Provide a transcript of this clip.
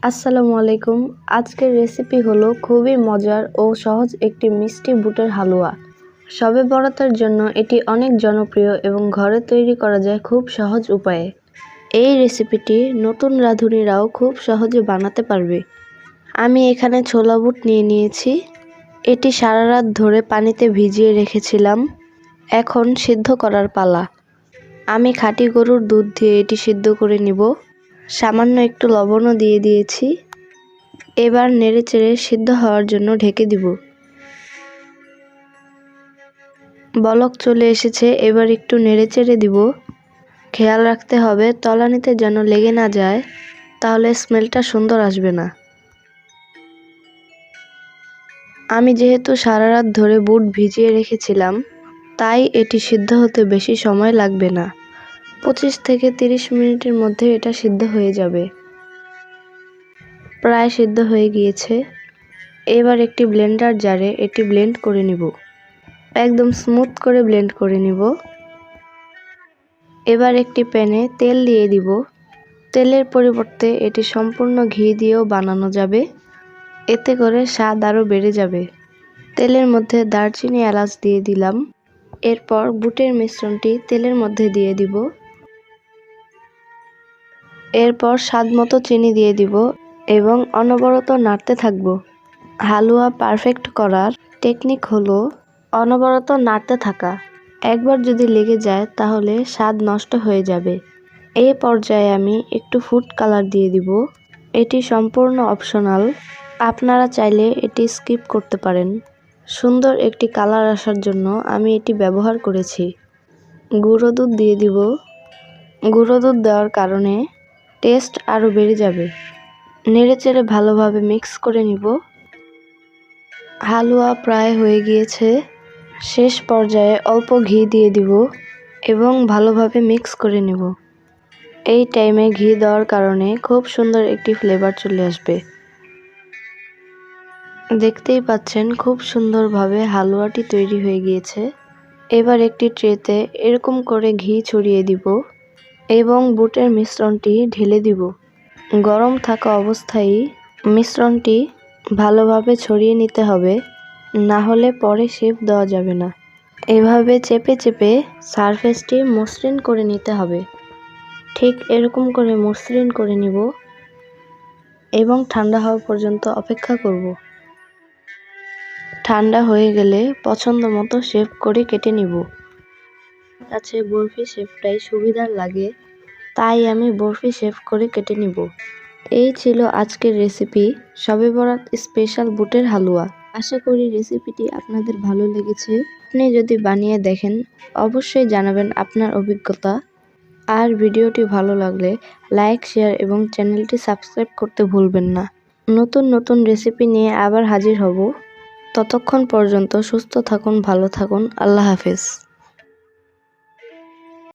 আসসালামু আলাইকুম। আজকের রেসিপি হলো খুবই মজার ও সহজ একটি মিষ্টি বুটের হালুয়া। শবে বরাতের জন্য এটি অনেক জনপ্রিয় এবং ঘরে তৈরি করা যায় খুব সহজ উপায়ে। এই রেসিপিটি নতুন রাঁধুনিরাও খুব সহজে বানাতে পারবে। আমি এখানে ছোলা বুট নিয়ে নিয়েছি। এটি সারা রাত ধরে পানিতে ভিজিয়ে রেখেছিলাম। এখন সিদ্ধ করার পালা। আমি খাঁটি গরুর দুধ দিয়ে এটি সিদ্ধ করে নিব। সামান্য একটু লবণও দিয়ে দিয়েছি। এবার নেড়েচেড়ে সিদ্ধ হওয়ার জন্য ঢেকে দিব। বলক চলে এসেছে, এবার একটু নেড়েচেড়ে দিব। খেয়াল রাখতে হবে তলানিতে যেন লেগে না যায়, তাহলে স্মেলটা সুন্দর আসবে না। আমি যেহেতু সারা রাত ধরে বুট ভিজিয়ে রেখেছিলাম, তাই এটি সিদ্ধ হতে বেশি সময় লাগবে না। 25 থেকে 30 মিনিটের মধ্যে এটা সিদ্ধ হয়ে যাবে। প্রায় সিদ্ধ হয়ে গিয়েছে। এবার একটি ব্লেন্ডার জারে এটি ব্লেন্ড করে নিব। একদম স্মুথ করে ব্লেন্ড করে নিব। এবার একটি প্যানে তেল দিয়ে দিব। তেলের পরিবর্তে এটি সম্পূর্ণ ঘি দিয়েও বানানো যাবে। এতে করে স্বাদ আরও বেড়ে যাবে। তেলের মধ্যে দারচিনি এলাচ দিয়ে দিলাম। এরপর বুটের মিশ্রণটি তেলের মধ্যে দিয়ে দিব। এরপর স্বাদমতো চিনি দিয়ে দিব এবং অনবরত নাড়তে থাকব। হালুয়া পারফেক্ট করার টেকনিক হলো অনবরত নাড়তে থাকা। একবার যদি লেগে যায় তাহলে স্বাদ নষ্ট হয়ে যাবে। এই পর্যায়ে আমি একটু ফুড কালার দিয়ে দিব। এটি সম্পূর্ণ অপশনাল, আপনারা চাইলে এটি স্কিপ করতে পারেন। সুন্দর একটি কালার আসার জন্য আমি এটি ব্যবহার করেছি। গুঁড়ো দুধ দিয়ে দিব। গুঁড়ো দুধ দেওয়ার কারণে টেস্ট আরও বেড়ে যাবে। নেড়েচেড়ে ভালোভাবে মিক্স করে নিব। হালুয়া প্রায় হয়ে গিয়েছে। শেষ পর্যায়ে অল্প ঘি দিয়ে দিব এবং ভালোভাবে মিক্স করে নেব। এই টাইমে ঘি দেওয়ার কারণে খুব সুন্দর একটি ফ্লেভার চলে আসবে। দেখতেই পাচ্ছেন খুব সুন্দরভাবে হালুয়াটি তৈরি হয়ে গিয়েছে। এবার একটি ট্রেতে এরকম করে ঘি ছড়িয়ে দিব এবং বুটের মিশ্রণটি ঢেলে দিব। গরম থাকা অবস্থায় মিশ্রণটি ভালোভাবে ছড়িয়ে নিতে হবে, না হলে পরে শেপ দেওয়া যাবে না। এভাবে চেপে চেপে সারফেসটি মসৃণ করে নিতে হবে। ঠিক এরকম করে মসৃণ করে নিব এবং ঠান্ডা হওয়া পর্যন্ত অপেক্ষা করব। ঠান্ডা হয়ে গেলে পছন্দ মতো শেপ করে কেটে নিব। আমার কাছে বরফি শেপটাই সুবিধার লাগে, তাই আমি বরফি শেপ করে কেটে নিব। এই ছিল আজকের রেসিপি, শবে বরাত স্পেশাল বুটের হালুয়া। আশা করি রেসিপিটি আপনাদের ভালো লেগেছে। আপনি যদি বানিয়ে দেখেন অবশ্যই জানাবেন আপনার অভিজ্ঞতা। আর ভিডিওটি ভালো লাগলে লাইক, শেয়ার এবং চ্যানেলটি সাবস্ক্রাইব করতে ভুলবেন না। নতুন নতুন রেসিপি নিয়ে আবার হাজির হব। ততক্ষণ পর্যন্ত সুস্থ থাকুন, ভালো থাকুন। আল্লাহ হাফেজ।